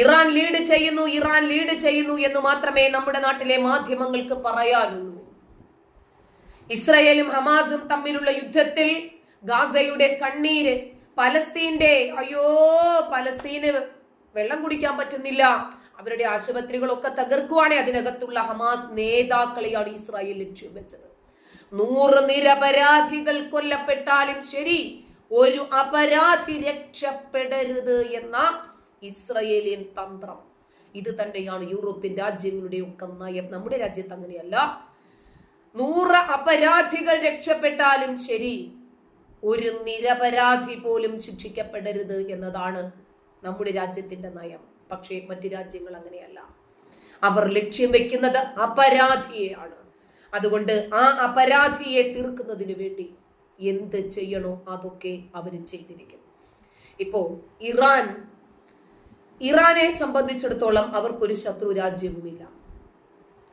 Iran lead ചെയ്യുന്നു എന്ന് മാത്രമേ നമ്മുടെ നാട്ടിലെ മാധ്യമങ്ങൾക്ക് പറയാനുള്ളൂ. ഇസ്രയേലും ഹമാസും തമ്മിലുള്ള യുദ്ധത്തിൽ ഗാസയുടെ കണ്ണീര്, പലസ്തീന് വെള്ളം കുടിക്കാൻ പറ്റുന്നില്ല, അവരുടെ ആശുപത്രികളൊക്കെ തകർക്കുവാണ്. അതിനകത്തുള്ള ഹമാസ് നേതാക്കളെയാണ് ഇസ്രായേൽ ലക്ഷ്യം വെച്ചത്. 100 നിരപരാധികൾ കൊല്ലപ്പെട്ടാലും ശരി, ഒരു അപരാധി രക്ഷപ്പെടരുത് എന്ന ഇസ്രയേലിയൻ തന്ത്രം. ഇത് തന്നെയാണ് യൂറോപ്യൻ രാജ്യങ്ങളുടെ ഒക്കെ നയം. നമ്മുടെ രാജ്യത്ത് അങ്ങനെയല്ല. 100 അപരാധികൾ രക്ഷപ്പെട്ടാലും ശരി, ഒരു നിരപരാധി പോലും ശിക്ഷിക്കപ്പെടരുത് എന്നതാണ് നമ്മുടെ രാജ്യത്തിന്റെ നയം. പക്ഷേ മറ്റു രാജ്യങ്ങൾ അങ്ങനെയല്ല. അവർ ലക്ഷ്യം വെക്കുന്നത് അപരാധിയെയാണ്. അതുകൊണ്ട് ആ അപരാധിയെ തീർക്കുന്നതിന് വേണ്ടി എന്ത് ചെയ്യണോ അതൊക്കെ അവർ ചെയ്തിരിക്കും. ഇപ്പോ ഇറാനെ സംബന്ധിച്ചിടത്തോളം അവർക്കൊരു ശത്രു രാജ്യവുമില്ല,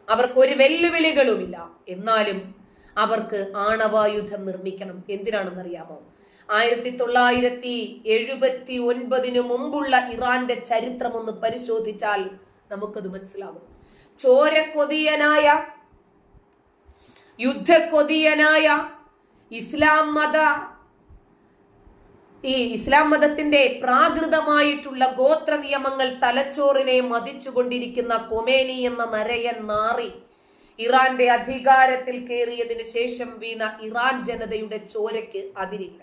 അവർക്കൊരു വെല്ലുവിളികളുമില്ല. എന്നാലും അവർക്ക് ആണവായുധം നിർമ്മിക്കണം. എന്തിനാണെന്നറിയാമോ? 1979 മുമ്പുള്ള ഇറാന്റെ ചരിത്രം ഒന്ന് പരിശോധിച്ചാൽ നമുക്കത് മനസ്സിലാകും. ചോരക്കൊതിയനായ, യുദ്ധക്കൊതിയനായ ഇസ്ലാം മതത്തിന്റെ പ്രാകൃതമായിട്ടുള്ള ഗോത്ര നിയമങ്ങൾ തലച്ചോറിനെ മതിച്ചുകൊണ്ടിരിക്കുന്ന കൊമേനി എന്ന നരയൻ നാറി ഇറാന്റെ അധികാരത്തിൽ കയറിയതിനു ശേഷം വീണ ഇറാൻ ജനതയുടെ ചോരയ്ക്ക് അതിരില്ല.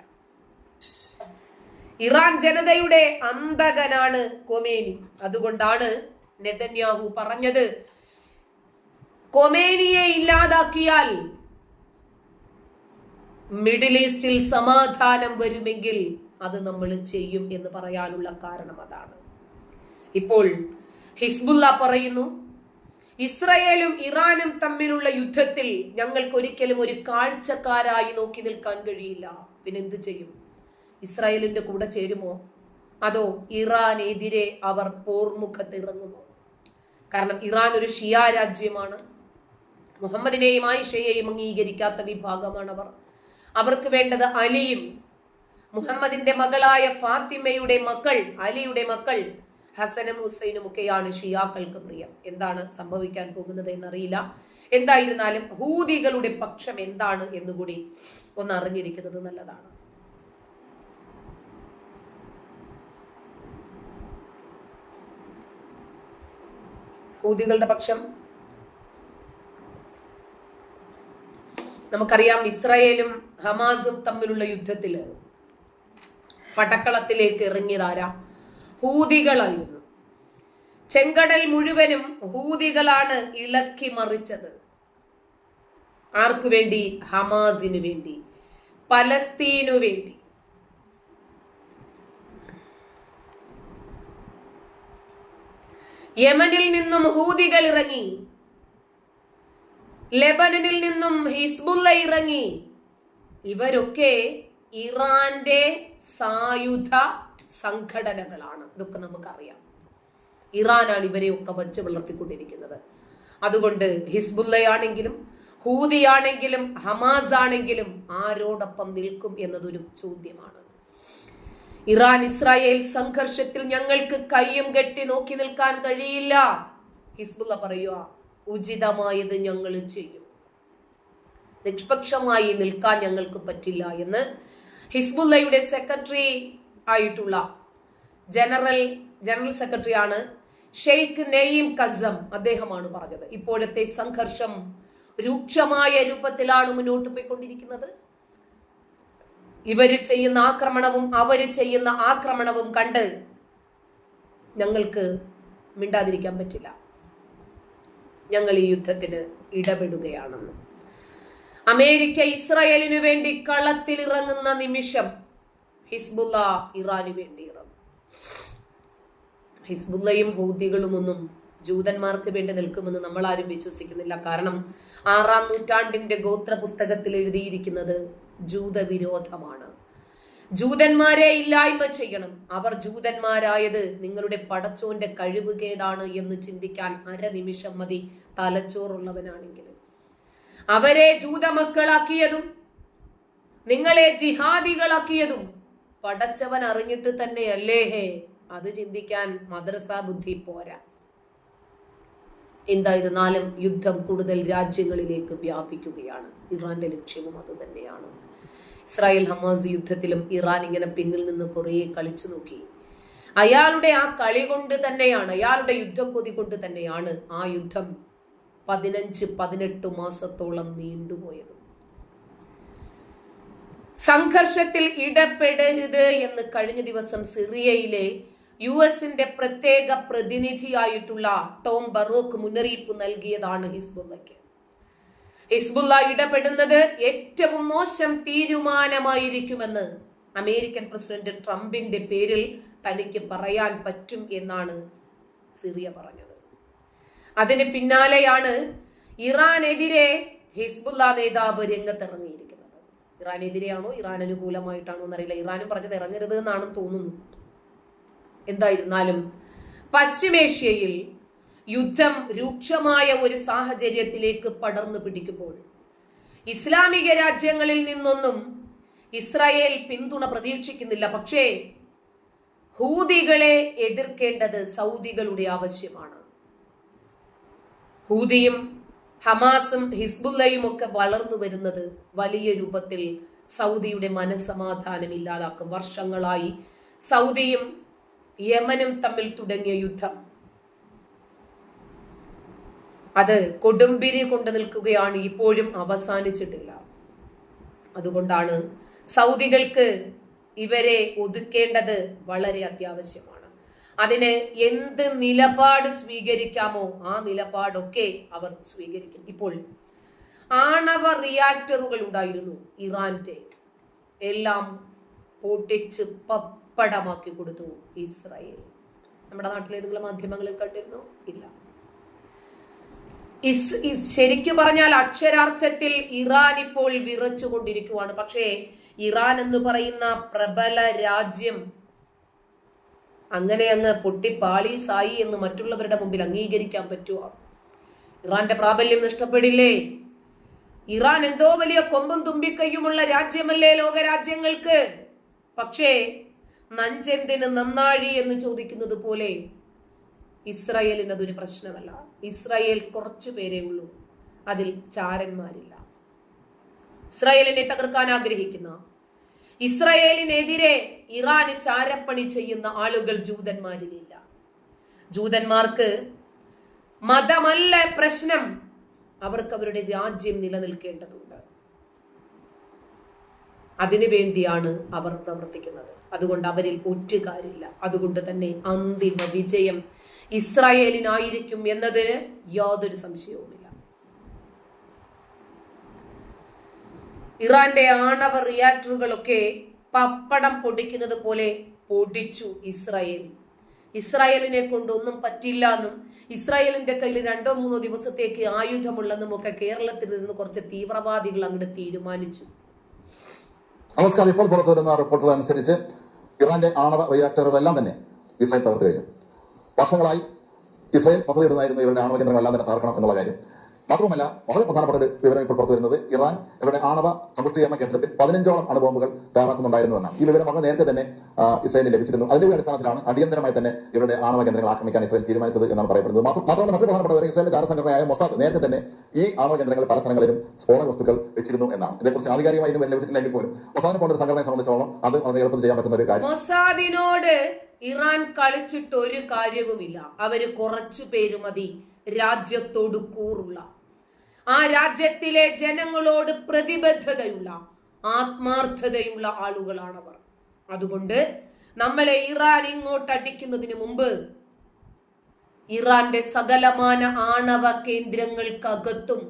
ഇറാൻ ജനതയുടെ അന്തകനാണ് കൊമേനി. അതുകൊണ്ടാണ് നെതന്യാഹു പറഞ്ഞത്, കൊമേനിയെ ഇല്ലാതാക്കിയാൽ മിഡിൽ ഈസ്റ്റിൽ സമാധാനം വരുമെങ്കിൽ അത് നമ്മൾ ചെയ്യും എന്ന് പറയാനുള്ള കാരണം അതാണ്. ഇപ്പോൾ ഹിസ്ബുള്ള പറയുന്നു, ഇസ്രയേലും ഇറാനും തമ്മിലുള്ള യുദ്ധത്തിൽ ഞങ്ങൾക്ക് ഒരിക്കലും ഒരു കാഴ്ചക്കാരായി നോക്കി നിൽക്കാൻ കഴിയില്ല. പിന്നെ എന്ത് ചെയ്യും? ഇസ്രായേലിന്റെ കൂടെ ചേരുമോ? അതോ ഇറാനെതിരെ അവർ പോർമുഖത്ത് ഇറങ്ങുമോ? കാരണം ഇറാൻ ഒരു ഷിയ രാജ്യമാണ്. മുഹമ്മദിനെയും ആയിഷയെയും അംഗീകരിക്കാത്ത വിഭാഗമാണ് അവർ. അവർക്ക് വേണ്ടത് അലിയും മുഹമ്മദിന്റെ മകളായ ഫാത്തിമയുടെ മക്കൾ, അലിയുടെ മക്കൾ ഹസനും ഹുസൈനും ഒക്കെയാണ് ഷിയാക്കൾക്ക് പ്രിയം. എന്താണ് സംഭവിക്കാൻ പോകുന്നത് എന്നറിയില്ല. എന്തായിരുന്നാലും ഹൂദികളുടെ പക്ഷം എന്താണ് എന്നുകൂടി ഒന്ന് അറിഞ്ഞിരിക്കുന്നത് നല്ലതാണ്. ഹൂദികളുടെ പക്ഷം നമുക്കറിയാം. ഇസ്രായേലും ഹമാസും തമ്മിലുള്ള യുദ്ധത്തില് പടക്കളത്തിലേക്ക് ഇറങ്ങിയതാരാ? ഹൂദികളായിരുന്നു. ചെങ്കടൽ മുഴുവനും ഹൂദികളാണ് ഇളക്കി മറിച്ചത്. ആർക്കു വേണ്ടി? ഹമാസിനു വേണ്ടി, പലസ്തീനു വേണ്ടി. യമനിൽ നിന്നും ഹൂദികൾ ഇറങ്ങി, ലെബനനിൽ നിന്നും ഹിസ്ബുള്ള ഇറങ്ങി. ഇവരൊക്കെ ഇറാന്റെ സായുധ സംഘടനകളാണ്. ഇതൊക്കെ നമുക്കറിയാം. ഇറാനാണ് ഇവരെയൊക്കെ വച്ച് വളർത്തിക്കൊണ്ടിരിക്കുന്നത്. അതുകൊണ്ട് ഹിസ്ബുള്ളയാണെങ്കിലും ഹൂദിയാണെങ്കിലും ഹമാസ് ആണെങ്കിലും ആരോടൊപ്പം നിൽക്കും എന്നതൊരു ചോദ്യമാണ്. ഇറാൻ ഇസ്രായേൽ സംഘർഷത്തിൽ ഞങ്ങൾക്ക് കയ്യും കെട്ടി നോക്കി നിൽക്കാൻ കഴിയില്ല. ഹിസ്ബുള്ള പറയുക, ഉചിതമായത് ഞങ്ങൾ ചെയ്യും, നിഷ്പക്ഷമായി നിൽക്കാൻ ഞങ്ങൾക്ക് പറ്റില്ല എന്ന് ഹിസ്ബുള്ളയുടെ സെക്രട്ടറി ആയിട്ടുള്ള ജനറൽ സെക്രട്ടറിയാണ് ഷെയ്ഖ് നെയ്യിം കസം. അദ്ദേഹമാണ് പറഞ്ഞത്. ഇപ്പോഴത്തെ സംഘർഷം രൂക്ഷമായ രൂപത്തിലാണ് മുന്നോട്ട് പോയിക്കൊണ്ടിരിക്കുന്നത്. ഇവര് ചെയ്യുന്ന ആക്രമണവും അവര് ചെയ്യുന്ന ആക്രമണവും കണ്ട് ഞങ്ങൾക്ക് മിണ്ടാതിരിക്കാൻ പറ്റില്ല. ഞങ്ങൾ ഈ യുദ്ധത്തിന് ഇടപെടുകയാണെന്ന്. അമേരിക്ക ഇസ്രായേലിനു വേണ്ടി കളത്തിൽ ഇറങ്ങുന്ന നിമിഷം ഹിസ്ബുള്ള ഇറാനു വേണ്ടി ഇറങ്ങും. ഹിസ്ബുള്ളയും ഹൂദികളും ഒന്നും ജൂതന്മാർക്ക് വേണ്ടി നിൽക്കുമെന്ന് നമ്മൾ ആരും വിശ്വസിക്കുന്നില്ല. കാരണം 6-ാം നൂറ്റാണ്ടിന്റെ ഗോത്ര പുസ്തകത്തിൽ എഴുതിയിരിക്കുന്നത് ജൂതവിരോധമാണ്. ജൂതന്മാരെ ഇല്ലായ്മ ചെയ്യണം. അവർ ജൂതന്മാരായത് നിങ്ങളുടെ പടച്ചോന്റെ കഴിവുകേടാണ് എന്ന് ചിന്തിക്കാൻ അരനിമിഷം മതി തലച്ചോറുള്ളവനാണെങ്കിലും. അവരെ ജൂതമക്കളാക്കിയതും നിങ്ങളെ ജിഹാദികളാക്കിയതും പടച്ചവൻ അറിഞ്ഞിട്ട് തന്നെയല്ലേ? അത് ചിന്തിക്കാൻ മദ്രസ ബുദ്ധി പോരാ. എന്തായിരുന്നാലും യുദ്ധം കൂടുതൽ രാജ്യങ്ങളിലേക്ക് വ്യാപിക്കുകയാണ്. ഇറാന്റെ ലക്ഷ്യവും അത് തന്നെയാണ്. ഇസ്രായേൽ ഹമാസ് യുദ്ധത്തിലും ഇറാൻ ഇങ്ങനെ പിന്നിൽ നിന്ന് കുറേ കളിച്ചു നോക്കി. അയാളുടെ ആ കളി കൊണ്ട് തന്നെയാണ്, അയാളുടെ യുദ്ധക്കൊതി കൊണ്ട് തന്നെയാണ് ആ യുദ്ധം 15-18 മാസത്തോളം നീണ്ടുപോയത്. സംഘർഷത്തിൽ ഇടപെടരുത് എന്ന് കഴിഞ്ഞ ദിവസം സിറിയയിലെ US-ന്റെ പ്രത്യേക പ്രതിനിധിയായിട്ടുള്ള ടോം ബറൂക്ക് മുന്നറിയിപ്പ് നൽകിയതാണ് ഹിസ്ബുള്ളയ്ക്ക്. ഹിസ്ബുള്ള ഇടപെടുന്നത് ഏറ്റവും മോശം തീരുമാനമായിരിക്കുമെന്ന് അമേരിക്കൻ പ്രസിഡന്റ് ട്രംപിന്റെ പേരിൽ തനിക്ക് പറയാൻ പറ്റും എന്നാണ് സിറിയ പറഞ്ഞത്. അതിന് പിന്നാലെയാണ് ഇറാനെതിരെ ഹിസ്ബുള്ള നേതാവ് രംഗത്തിറങ്ങിയിരിക്കുന്നത്. ഇറാനെതിരെയാണോ ഇറാൻ അനുകൂലമായിട്ടാണോ എന്നറിയില്ല. ഇറാനും പറഞ്ഞത് ഇറങ്ങരുത് എന്നാണെന്ന് തോന്നുന്നു. എന്തായിരുന്നാലും പശ്ചിമേഷ്യയിൽ യുദ്ധം രൂക്ഷമായ ഒരു സാഹചര്യത്തിലേക്ക് പടർന്നു പിടിക്കുമ്പോൾ ഇസ്ലാമിക രാജ്യങ്ങളിൽ നിന്നൊന്നും ഇസ്രായേൽ പിന്തുണ പ്രതീക്ഷിക്കുന്നില്ല. പക്ഷേ ഹൂതികളെ എതിർക്കേണ്ടത് സൗദികളുടെ ആവശ്യമാണ്. ഹൂതിയും ഹമാസും ഹിസ്ബുള്ളയും ഒക്കെ വളർന്നു വരുന്നത് വലിയ രൂപത്തിൽ സൗദിയുടെ മനസ്സമാധാനം ഇല്ലാതാക്കും. വർഷങ്ങളായി സൗദിയും യമനും തമ്മിൽ തുടങ്ങിയ യുദ്ധം അത് കൊടുമ്പിരി കൊണ്ടു നിൽക്കുകയാണ്, ഇപ്പോഴും അവസാനിച്ചിട്ടില്ല. അതുകൊണ്ടാണ് സൗദികൾക്ക് ഇവരെ ഒതുക്കേണ്ടത് വളരെ അത്യാവശ്യമാണ്. അതിന് എന്ത് നിലപാട് സ്വീകരിക്കാമോ ആ നിലപാടൊക്കെ അവർ സ്വീകരിക്കും. ഇപ്പോൾ ആണവ റിയാക്ടറുകൾ ഉണ്ടായിരുന്നു ഇറാന്റെ, എല്ലാം പൊട്ടിച്ച് പപ്പടമാക്കി കൊടുത്തു ഇസ്രായേൽ. നമ്മുടെ നാട്ടിൽ ഏതെങ്കിലും മാധ്യമങ്ങളിൽ കണ്ടിരുന്നോ? ഇല്ല. ശരിക്കു പറഞ്ഞാൽ അക്ഷരാർത്ഥത്തിൽ ഇറാൻ ഇപ്പോൾ വിറച്ചുകൊണ്ടിരിക്കുകയാണ്. പക്ഷേ ഇറാൻ എന്ന് പറയുന്ന പ്രബല രാജ്യം അങ്ങനെ അങ്ങ് പൊട്ടിപ്പാളീസായി എന്ന് മറ്റുള്ളവരുടെ മുമ്പിൽ അംഗീകരിക്കാൻ പറ്റുമോ? ഇറാന്റെ പ്രാബല്യം നഷ്ടപ്പെടില്ലേ? ഇറാൻ എന്തോ വലിയ കൊമ്പും തുമ്പിക്കൈയുമുള്ള രാജ്യമല്ലേ ലോകരാജ്യങ്ങൾക്ക്. പക്ഷേ നഞ്ചെന്തിന് നന്നാഴി എന്ന് ചോദിക്കുന്നത് പോലെ ഇസ്രായേലിന് അതൊരു പ്രശ്നമല്ല. ഇസ്രായേൽ കുറച്ചു പേരേ ഉള്ളൂ, അതിൽ ചാരന്മാരില്ല. ഇസ്രായേലിനെ തകർക്കാൻ ആഗ്രഹിക്കുന്ന, ഇസ്രായേലിനെതിരെ ഇറാന് ചാരപ്പണി ചെയ്യുന്ന ആളുകൾ ജൂതന്മാരിലില്ല. ജൂതന്മാർക്ക് മതമല്ല പ്രശ്നം, അവർക്ക് അവരുടെ രാജ്യം നിലനിൽക്കേണ്ടതുണ്ട്. അതിനുവേണ്ടിയാണ് അവർ പ്രവർത്തിക്കുന്നത്. അതുകൊണ്ട് അവരിൽ ഒറ്റുകാരില്ല. അതുകൊണ്ട് തന്നെ അന്തിമ വിജയം ഇസ്രായേലിനായിരിക്കും എന്നതിന് യാതൊരു സംശയവുമില്ല. ഇറാന്റെ ആണവ റിയാക്ടറുകളൊക്കെ പപ്പടം പൊടിക്കുന്നത് പോലെ പൊടിച്ചു ഇസ്രായേൽ. ഇസ്രായേലിനെ കൊണ്ടൊന്നും പറ്റില്ല എന്നും ഇസ്രായേലിന്റെ കയ്യിൽ 2-3 ദിവസത്തേക്ക് ആയുധമുള്ളെന്നും ഒക്കെ കേരളത്തിൽ നിന്ന് കുറച്ച് തീവ്രവാദികൾ അങ്ങോട്ട് തീരുമാനിച്ചു. നമസ്കാരം. ഇപ്പോൾ പുറത്തു വരുന്ന റിപ്പോർട്ടുകൾ അനുസരിച്ച് ഇറാന്റെ ആണവ റിയാക്ടറുകളെല്ലാം തന്നെ ഇസ്രായേൽ തകർത്തു കഴിഞ്ഞു. വർഷങ്ങളായി ഇസ്രായേൽ പദ്ധതിയിടുന്നതായിരുന്നു ഇവരുടെ ആണവ കേന്ദ്രങ്ങളെല്ലാം തന്നെ തകർക്കണം എന്നുള്ള കാര്യം. മാത്രമല്ല, വളരെ പ്രധാനപ്പെട്ട ഒരു വിവരം ഇപ്പോൾ പുറത്തു വരുന്നത് ഇറാൻ ഇവരുടെ ആണവ സമ്പുഷ്ടീകരണ കേന്ദ്രത്തിൽ 15ഓളം അണുബോംബുകൾ തയ്യാറാക്കുന്നുണ്ടായിരുന്നു എന്നാണ്. ഈ വിവരം വളരെ നേരത്തെ തന്നെ ഇസ്രായേലിന് ലഭിച്ചിരുന്നു. അതിന്റെ അടിസ്ഥാനത്തിലാണ് അടിയന്തരമായി തന്നെ ഇവരുടെ ആണവ കേന്ദ്രങ്ങൾ ആക്രമിക്കാൻ ഇസ്രായേൽ തീരുമാനിച്ചത് എന്നാണ് പറയപ്പെടുന്നത്. മാത്രമല്ല, മറ്റു പ്രധാനപ്പെട്ട ഒരു ഇസ്രായേലിന്റെ ചാരസംഘടനയായ മൊസാദ് നേരത്തെ തന്നെ ഈ ആണവ കേന്ദ്രങ്ങളിൽ പല സ്ഥലങ്ങളിലും സ്ഫോടക വസ്തുക്കൾ വെച്ചിരുന്നു എന്നാണ്. ഇതേക്കുറിച്ച് ആധികാരികമായി ലഭിച്ചിട്ടില്ലെങ്കിൽ പോലും മൊസാദിനെ പോലുള്ള സംഘടനയെ സംബന്ധിച്ചോളം അത് വളരെ എളുപ്പത്തിൽ ചെയ്യാൻ പറ്റുന്ന ഒരു കാര്യം. മൊസാദിനോട് ഇറാൻ കളിച്ചിട്ട് ഒരു കാര്യവുമില്ല. അവര് കുറച്ചു പേര് മതി രാജ്യത്തോട് കൂറുള്ള, ആ രാജ്യത്തിലെ ജനങ്ങളോട് പ്രതിബദ്ധതയുള്ള, ആത്മാർത്ഥതയുള്ള ആളുകളാണവർ. അതുകൊണ്ട് നമ്മളെ ഇറാൻ ഇങ്ങോട്ട് അടിക്കുന്നതിന് മുമ്പ് ഇറാന്റെ സകലമാന ആണവ കേന്ദ്രങ്ങൾക്കകത്തും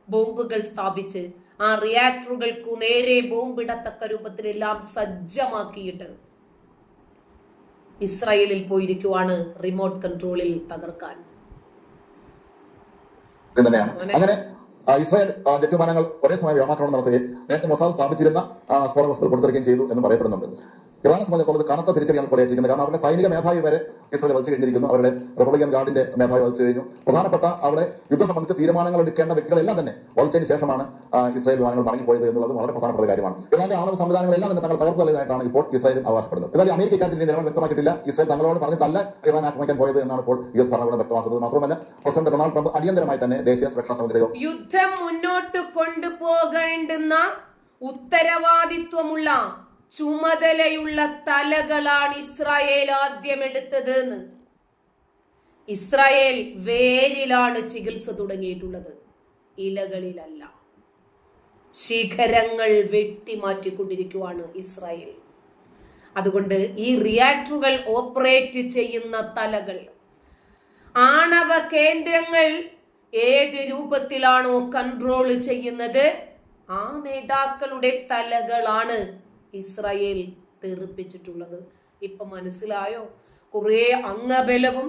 ബോംബുകൾ സ്ഥാപിച്ച് ആ റിയാക്ടറുകൾക്കു നേരെ ബോംബിടത്തക്ക രൂപത്തിലെല്ലാം സജ്ജമാക്കിയിട്ട് ഇസ്രായേലിൽ പോയിരിക്കുവാണ് റിമോട്ട് കൺട്രോളിൽ തകർക്കാൻ. അങ്ങനെ ഇസ്രായേൽ ജെറ്റ് വിമാനങ്ങൾ ഒരേ സമയം വ്യോമാക്രമണം നടത്തുകയും നേരത്തെ മൊസാദ് സ്ഥാപിച്ചിരുന്ന സ്ഫോടക വസ്തുക്കൾ പുറത്തിറക്കുകയും ചെയ്തു എന്ന് പറയപ്പെടുന്നുണ്ട്. ഇറാനെ സംബന്ധിച്ചിടത്തോളം കനത്ത തിരിച്ചടിയാണ് ഇപ്പോൾ ഏറ്റിരിക്കുന്നത്. കാരണം അവരുടെ സൈനിക മേധാവി വരെ ഇസ്രായേൽ വധിച്ചു കഴിഞ്ഞിരിക്കുന്നു. അവരുടെ റിപ്പബ്ലിക്കൻ ഗാർഡിന്റെ മേധാവി വധിച്ചു കഴിഞ്ഞു. പ്രധാനപ്പെട്ട അവിടെ യുദ്ധം സംബന്ധിച്ച് തീരുമാനങ്ങൾ എടുക്കേണ്ട വ്യക്തികളെല്ലാം തന്നെ വധിച്ചതിന് ശേഷമാണ് ഇസ്രായേൽ വിമാനങ്ങൾ മടങ്ങിപ്പോയത് എന്നുള്ളത് വളരെ പ്രധാനപ്പെട്ട കാര്യമാണ്. ഇറാന്റെ ആണവ സംവിധാനങ്ങളെല്ലാം തന്നെ തങ്ങൾ തകർത്തു തള്ളിയതായിട്ടാണ് ഇപ്പോൾ ഇസ്രായേൽ അവകാശപ്പെടുന്നത്. എന്നാൽ അമേരിക്ക ഇക്കാര്യത്തിൽ നിലപാട് വ്യക്തമാക്കിയിട്ടില്ല. ഇസ്രായേൽ തങ്ങളോട് പറഞ്ഞിട്ടല്ല ഇറാൻ ആക്രമിക്കാൻ പോയത് എന്നാണ് ഇപ്പോൾ US ഭരണകൂടം വ്യക്തമാക്കുന്നത്. മാത്രമല്ല പ്രസിഡന്റ് ഡൊണാൾഡ് ട്രംപ് അടിയന്തരമായി തന്നെ ദേശീയ സുരക്ഷാ സമിതിയുടെ യുദ്ധം മുന്നോട്ട് കൊണ്ടുപോകേണ്ടുന്ന ഉത്തരവാദിത്വമുള്ള ചുമതലയുള്ള തലകളാണ് ഇസ്രായേൽ ആദ്യം എടുത്തത്. ഇസ്രായേൽ വേരിലാണ് ചികിത്സ തുടങ്ങിയിട്ടുള്ളത്, ഇലകളിലല്ല. ശിഖരങ്ങൾ വെട്ടിമാറ്റിക്കൊണ്ടിരിക്കുകയാണ് ഇസ്രായേൽ. അതുകൊണ്ട് ഈ റിയാക്ടറുകൾ ഓപ്പറേറ്റ് ചെയ്യുന്ന തലകൾ, ആണവ കേന്ദ്രങ്ങൾ ഏത് രൂപത്തിലാണോ കൺട്രോൾ ചെയ്യുന്നത്, ആ നേതാക്കളുടെ തലകളാണ് ഇസ്രായേൽ തെറിപ്പിച്ചിട്ടുള്ളത്. ഇപ്പൊ മനസ്സിലായോ? കുറെ അംഗബലവും